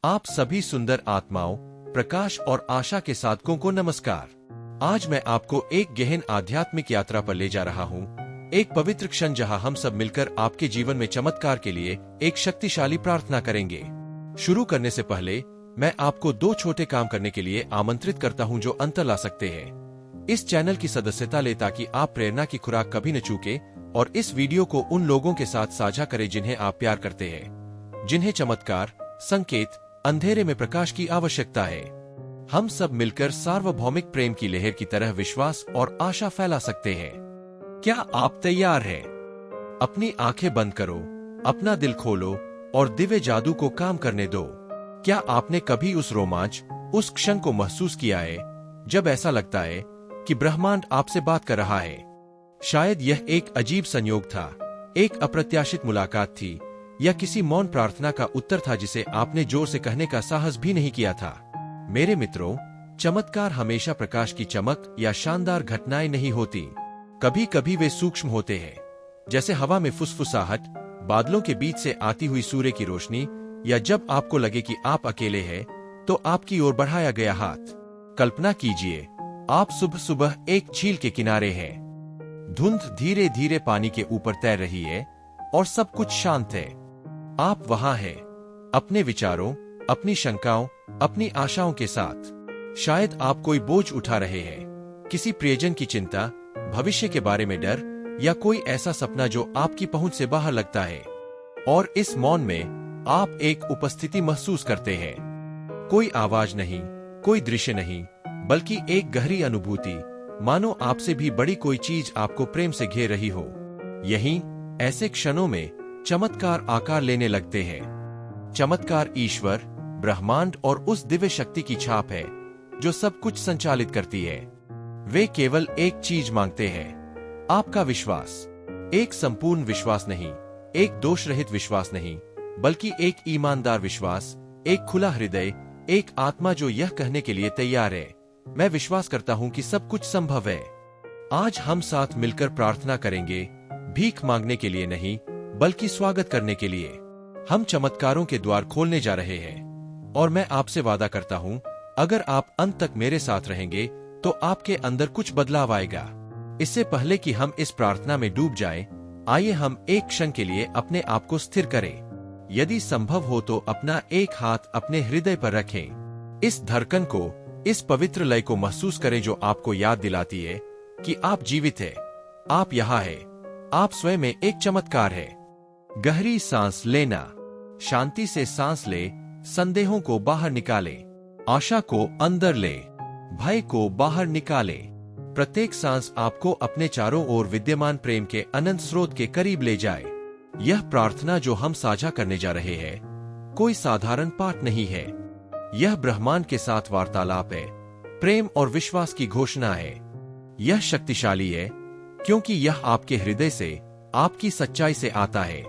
आप सभी सुंदर आत्माओं, प्रकाश और आशा के साधकों को नमस्कार। आज मैं आपको एक गहन आध्यात्मिक यात्रा पर ले जा रहा हूँ। एक पवित्र क्षण जहाँ हम सब मिलकर आपके जीवन में चमत्कार के लिए एक शक्तिशाली प्रार्थना करेंगे। शुरू करने से पहले मैं आपको 2 छोटे काम करने के लिए आमंत्रित करता हूँ जो अंतर ला सकते हैं। इस चैनल की सदस्यता ले ताकि आप प्रेरणा की खुराक कभी न चूके, और इस वीडियो को उन लोगों के साथ साझा करें जिन्हें आप प्यार करते हैं, जिन्हें चमत्कार, संकेत, अंधेरे में प्रकाश की आवश्यकता है। हम सब मिलकर सार्वभौमिक प्रेम की लहर की तरह विश्वास और आशा फैला सकते हैं। क्या आप तैयार हैं? अपनी आंखें बंद करो, अपना दिल खोलो और दिव्य जादू को काम करने दो। क्या आपने कभी उस रोमांच, उस क्षण को महसूस किया है जब ऐसा लगता है कि ब्रह्मांड आपसे बात कर रहा है? शायद यह एक अजीब संयोग था, एक अप्रत्याशित मुलाकात थी, या किसी मौन प्रार्थना का उत्तर था जिसे आपने जोर से कहने का साहस भी नहीं किया था। मेरे मित्रों, चमत्कार हमेशा प्रकाश की चमक या शानदार घटनाएं नहीं होती। कभी कभी वे सूक्ष्म होते हैं, जैसे हवा में फुसफुसाहट, बादलों के बीच से आती हुई सूर्य की रोशनी, या जब आपको लगे कि आप अकेले हैं तो आपकी ओर बढ़ाया गया हाथ। कल्पना कीजिए, आप सुबह सुबह एक झील के किनारे हैं। धुंध धीरे धीरे पानी के ऊपर तैर रही है और सब कुछ शांत है। आप वहां हैं, अपने विचारों, अपनी शंकाओं, अपनी आशाओं के साथ। शायद आप कोई बोझ उठा रहे हैं, किसी प्रियजन की चिंता, भविष्य के बारे में डर, या कोई ऐसा सपना जो आपकी पहुंच से बाहर लगता है। और इस मौन में आप एक उपस्थिति महसूस करते हैं। कोई आवाज नहीं, कोई दृश्य नहीं, बल्कि एक गहरी अनुभूति, मानो आपसे भी बड़ी कोई चीज आपको प्रेम से घेर रही हो। यहीं ऐसे क्षणों में चमत्कार आकार लेने लगते हैं। चमत्कार ईश्वर, ब्रह्मांड और उस दिव्य शक्ति की छाप है जो सब कुछ संचालित करती है। वे केवल एक चीज मांगते हैं, आपका विश्वास। एक संपूर्ण विश्वास नहीं, एक दोष रहित विश्वास नहीं, बल्कि एक ईमानदार विश्वास, एक खुला हृदय, एक आत्मा जो यह कहने के लिए तैयार है, मैं विश्वास करता हूं कि सब कुछ संभव है। आज हम साथ मिलकर प्रार्थना करेंगे, भीख मांगने के लिए नहीं, बल्कि स्वागत करने के लिए। हम चमत्कारों के द्वार खोलने जा रहे हैं, और मैं आपसे वादा करता हूं, अगर आप अंत तक मेरे साथ रहेंगे तो आपके अंदर कुछ बदलाव आएगा। इससे पहले कि हम इस प्रार्थना में डूब जाएं, आइए हम एक क्षण के लिए अपने आप को स्थिर करें। यदि संभव हो तो अपना एक हाथ अपने हृदय पर रखें। इस धड़कन को, इस पवित्र लय को महसूस करें जो आपको याद दिलाती है कि आप जीवित हैं, आप यहाँ हैं, आप स्वयं में एक चमत्कार है। गहरी सांस लेना, शांति से सांस ले, संदेहों को बाहर निकाले, आशा को अंदर ले, भय को बाहर निकाले। प्रत्येक सांस आपको अपने चारों ओर विद्यमान प्रेम के अनंत स्रोत के करीब ले जाए। यह प्रार्थना जो हम साझा करने जा रहे हैं, कोई साधारण पाठ नहीं है। यह ब्रह्मांड के साथ वार्तालाप है, प्रेम और विश्वास की घोषणा है। यह शक्तिशाली है क्योंकि यह आपके हृदय से, आपकी सच्चाई से आता है।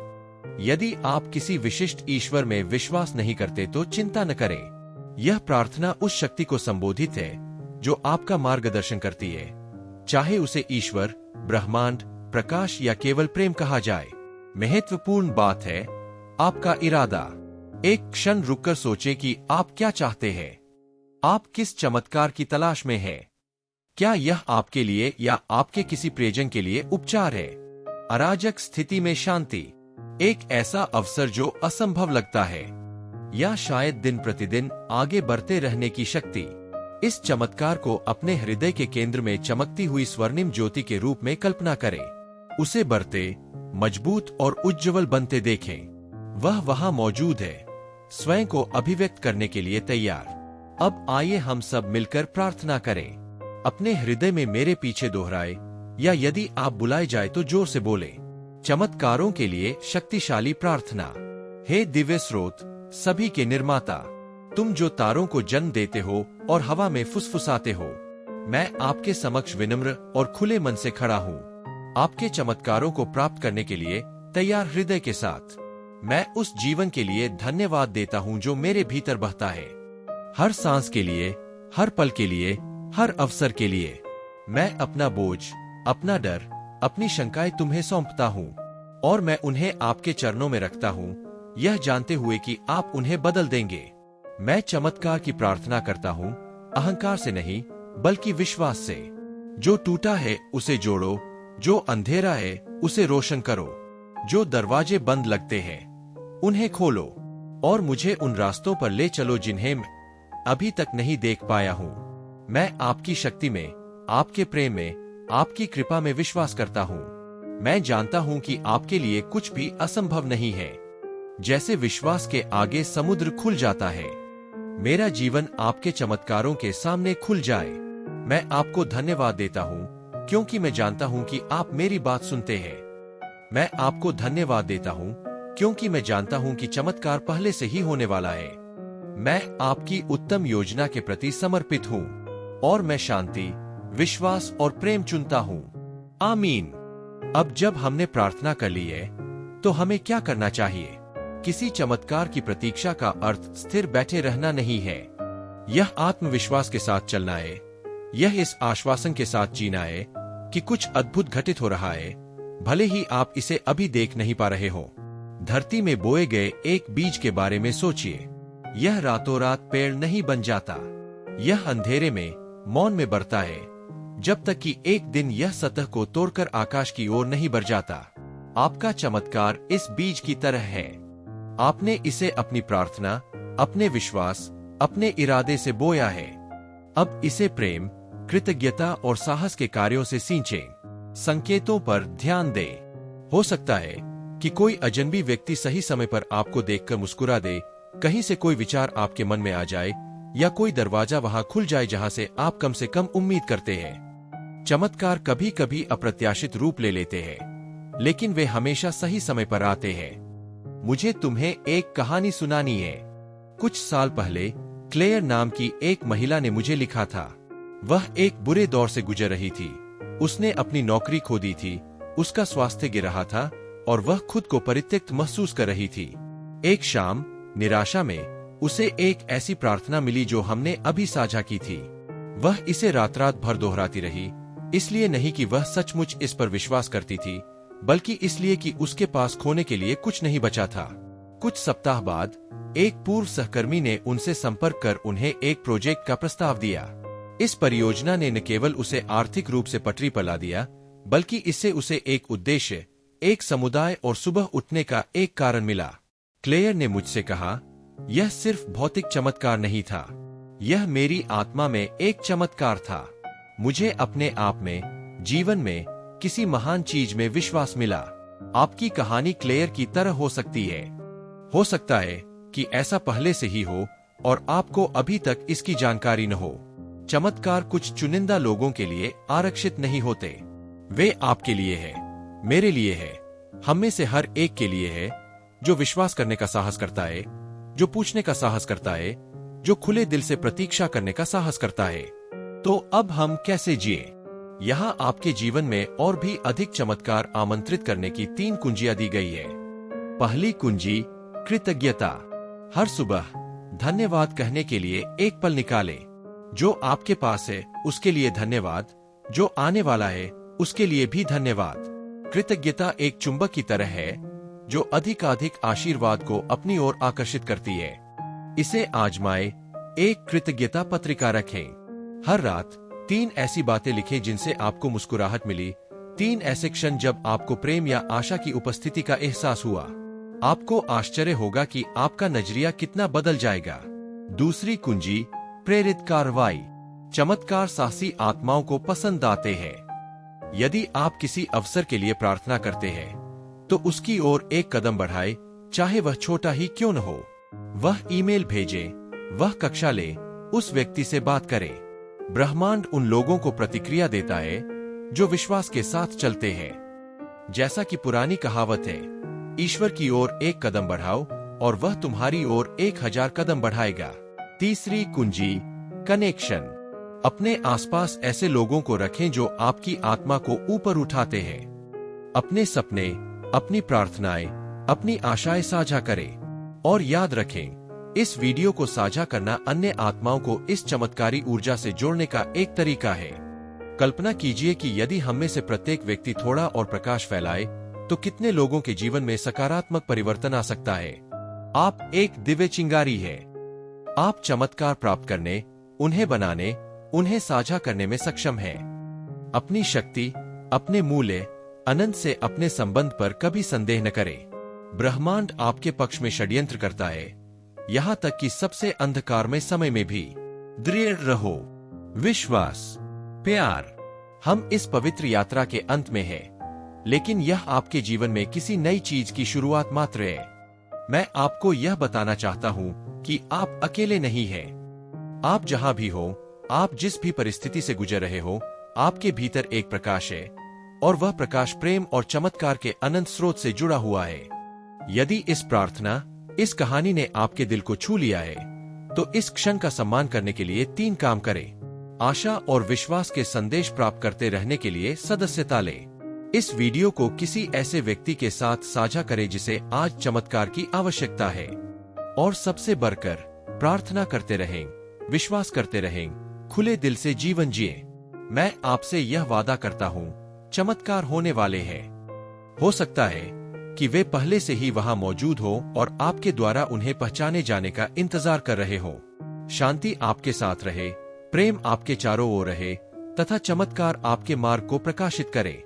यदि आप किसी विशिष्ट ईश्वर में विश्वास नहीं करते तो चिंता न करें। यह प्रार्थना उस शक्ति को संबोधित है जो आपका मार्गदर्शन करती है, चाहे उसे ईश्वर, ब्रह्मांड, प्रकाश या केवल प्रेम कहा जाए। महत्वपूर्ण बात है आपका इरादा। एक क्षण रुककर सोचें कि आप क्या चाहते हैं। आप किस चमत्कार की तलाश में हैं? क्या यह आपके लिए या आपके किसी प्रियजन के लिए उपचार है? अराजक स्थिति में शांति, एक ऐसा अवसर जो असंभव लगता है, या शायद दिन प्रतिदिन आगे बढ़ते रहने की शक्ति। इस चमत्कार को अपने हृदय के केंद्र में चमकती हुई स्वर्णिम ज्योति के रूप में कल्पना करें। उसे बढ़ते, मजबूत और उज्ज्वल बनते देखें। वह वहां मौजूद है, स्वयं को अभिव्यक्त करने के लिए तैयार। अब आइए हम सब मिलकर प्रार्थना करें। अपने हृदय में मेरे पीछे दोहराए, या यदि आप बुलाए जाए तो जोर से बोले। चमत्कारों के लिए शक्तिशाली प्रार्थना। हे दिव्य स्रोत, सभी के निर्माता, तुम जो तारों को जन्म देते हो और हवा में फुसफुसाते हो, मैं आपके समक्ष विनम्र और खुले मन से खड़ा हूँ। आपके चमत्कारों को प्राप्त करने के लिए तैयार हृदय के साथ मैं उस जीवन के लिए धन्यवाद देता हूँ जो मेरे भीतर बहता है। हर सांस के लिए, हर पल के लिए, हर अवसर के लिए। मैं अपना बोझ, अपना डर, अपनी शंकाएं तुम्हें सौंपता हूँ, और मैं उन्हें आपके चरणों में रखता हूँ, यह जानते हुए कि आप उन्हें बदल देंगे। मैं चमत्कार की प्रार्थना करता हूँ, अहंकार से नहीं बल्कि विश्वास से। जो टूटा है उसे जोड़ो, जो अंधेरा है उसे रोशन करो, जो दरवाजे बंद लगते हैं उन्हें खोलो, और मुझे उन रास्तों पर ले चलो जिन्हें मैं अभी तक नहीं देख पाया हूँ। मैं आपकी शक्ति में, आपके प्रेम में, आपकी कृपा में विश्वास करता हूँ। मैं जानता हूँ कि आपके लिए कुछ भी असंभव नहीं है। जैसे विश्वास के आगे समुद्र खुल जाता है, मेरा जीवन आपके चमत्कारों के सामने खुल जाए। मैं आपको धन्यवाद देता हूँ क्योंकि मैं जानता हूँ कि आप मेरी बात सुनते हैं। मैं आपको धन्यवाद देता हूँ क्योंकि मैं जानता हूँ कि चमत्कार पहले से ही होने वाला है। मैं आपकी उत्तम योजना के प्रति समर्पित हूँ और मैं शांति, विश्वास और प्रेम चुनता हूँ। आमीन। अब जब हमने प्रार्थना कर ली है तो हमें क्या करना चाहिए? किसी चमत्कार की प्रतीक्षा का अर्थ स्थिर बैठे रहना नहीं है। यह आत्मविश्वास के साथ चलना है। यह इस आश्वासन के साथ जीना है कि कुछ अद्भुत घटित हो रहा है, भले ही आप इसे अभी देख नहीं पा रहे हो। धरती में बोए गए एक बीज के बारे में सोचिए। यह रातों रात पेड़ नहीं बन जाता। यह अंधेरे में, मौन में बढ़ता है, जब तक कि एक दिन यह सतह को तोड़कर आकाश की ओर नहीं बढ़ जाता। आपका चमत्कार इस बीज की तरह है। आपने इसे अपनी प्रार्थना, अपने विश्वास, अपने इरादे से बोया है। अब इसे प्रेम, कृतज्ञता और साहस के कार्यों से सींचें। संकेतों पर ध्यान दें। हो सकता है कि कोई अजनबी व्यक्ति सही समय पर आपको देखकर मुस्कुरा दे, कहीं से कोई विचार आपके मन में आ जाए, या कोई दरवाजा वहां खुल जाए जहां से आप कम से कम उम्मीद करते हैं। चमत्कार कभी कभी अप्रत्याशित रूप ले लेते हैं, लेकिन वे हमेशा सही समय पर आते हैं। मुझे तुम्हें एक कहानी सुनानी है। कुछ साल पहले क्लेयर नाम की एक महिला ने मुझे लिखा था। वह एक बुरे दौर से गुजर रही थी। उसने अपनी नौकरी खो दी थी, उसका स्वास्थ्य गिर रहा था और वह खुद को परित्यक्त महसूस कर रही थी। एक शाम निराशा में उसे एक ऐसी प्रार्थना मिली जो हमने अभी साझा की थी। वह इसे रात रात भर दोहराती रही, इसलिए नहीं कि वह सचमुच इस पर विश्वास करती थी, बल्कि इसलिए कि उसके पास खोने के लिए कुछ नहीं बचा था। कुछ सप्ताह बाद एक पूर्व सहकर्मी ने उनसे संपर्क कर उन्हें एक प्रोजेक्ट का प्रस्ताव दिया। इस परियोजना ने न केवल उसे आर्थिक रूप से पटरी पर ला दिया, बल्कि इससे उसे एक उद्देश्य, एक समुदाय और सुबह उठने का एक कारण मिला। क्लेयर ने मुझसे कहा, यह सिर्फ भौतिक चमत्कार नहीं था, यह मेरी आत्मा में एक चमत्कार था। मुझे अपने आप में, जीवन में किसी महान चीज में विश्वास मिला। आपकी कहानी क्लेयर की तरह हो सकती है। हो सकता है कि ऐसा पहले से ही हो और आपको अभी तक इसकी जानकारी न हो। चमत्कार कुछ चुनिंदा लोगों के लिए आरक्षित नहीं होते। वे आपके लिए है, मेरे लिए है, हम में से हर एक के लिए है, जो विश्वास करने का साहस करता है, जो पूछने का साहस करता है, जो खुले दिल से प्रतीक्षा करने का साहस करता है। तो अब हम कैसे जिए? यहाँ आपके जीवन में और भी अधिक चमत्कार आमंत्रित करने की 3 कुंजियां दी गई है। पहली कुंजी, कृतज्ञता। हर सुबह धन्यवाद कहने के लिए एक पल निकालें। जो आपके पास है उसके लिए धन्यवाद, जो आने वाला है उसके लिए भी धन्यवाद। कृतज्ञता एक चुंबक की तरह है जो अधिकाधिक आशीर्वाद को अपनी ओर आकर्षित करती है। इसे आजमाएं। एक कृतज्ञता पत्रिका रखें। हर रात 3 ऐसी बातें लिखें जिनसे आपको मुस्कुराहट मिली, 3 ऐसे क्षण जब आपको प्रेम या आशा की उपस्थिति का एहसास हुआ। आपको आश्चर्य होगा कि आपका नजरिया कितना बदल जाएगा। दूसरी कुंजी, प्रेरित कार्रवाई। चमत्कार साहसी आत्माओं को पसंद आते हैं। यदि आप किसी अवसर के लिए प्रार्थना करते हैं तो उसकी ओर एक कदम बढ़ाएं, चाहे वह छोटा ही क्यों न हो। वह ईमेल भेजें, वह कक्षा ले, उस व्यक्ति से बात करें। ब्रह्मांड उन लोगों को प्रतिक्रिया देता है जो विश्वास के साथ चलते हैं। जैसा कि पुरानी कहावत है, ईश्वर की ओर एक कदम बढ़ाओ और वह तुम्हारी ओर 1000 कदम बढ़ाएगा। तीसरी कुंजी, कनेक्शन। अपने आसपास ऐसे लोगों को रखें जो आपकी आत्मा को ऊपर उठाते हैं। अपने सपने, अपनी प्रार्थनाएं, अपनी आशाएं साझा करें और याद रखें, इस वीडियो को साझा करना अन्य आत्माओं को इस चमत्कारी ऊर्जा से जोड़ने का एक तरीका है। कल्पना कीजिए कि यदि हम में से प्रत्येक व्यक्ति थोड़ा और प्रकाश फैलाए तो कितने लोगों के जीवन में सकारात्मक परिवर्तन आ सकता है। आप एक दिव्य चिंगारी है। आप चमत्कार प्राप्त करने, उन्हें बनाने, उन्हें साझा करने में सक्षम हैं। अपनी शक्ति, अपने मूल्य, अनंत से अपने संबंध पर कभी संदेह न करें। ब्रह्मांड आपके पक्ष में षड्यंत्र करता है, यहाँ तक कि सबसे अंधकारमय समय में भी। दृढ़ रहो। विश्वास, प्यार। हम इस पवित्र यात्रा के अंत में हैं, लेकिन यह आपके जीवन में किसी नई चीज की शुरुआत मात्र है। मैं आपको यह बताना चाहता हूं कि आप अकेले नहीं हैं। आप जहां भी हो, आप जिस भी परिस्थिति से गुजर रहे हो, आपके भीतर एक प्रकाश है, और वह प्रकाश प्रेम और चमत्कार के अनंत स्रोत से जुड़ा हुआ है। यदि इस प्रार्थना, इस कहानी ने आपके दिल को छू लिया है, तो इस क्षण का सम्मान करने के लिए 3 काम करें। आशा और विश्वास के संदेश प्राप्त करते रहने के लिए सदस्यता लें। इस वीडियो को किसी ऐसे व्यक्ति के साथ साझा करें जिसे आज चमत्कार की आवश्यकता है। और सबसे बढ़कर प्रार्थना करते रहें, विश्वास करते रहें, खुले दिल से जीवन जिए। मैं आपसे यह वादा करता हूं, चमत्कार होने वाले हैं। हो सकता है कि वे पहले से ही वहां मौजूद हो और आपके द्वारा उन्हें पहचाने जाने का इंतजार कर रहे हो। शांति आपके साथ रहे, प्रेम आपके चारों ओर रहे, तथा चमत्कार आपके मार्ग को प्रकाशित करे।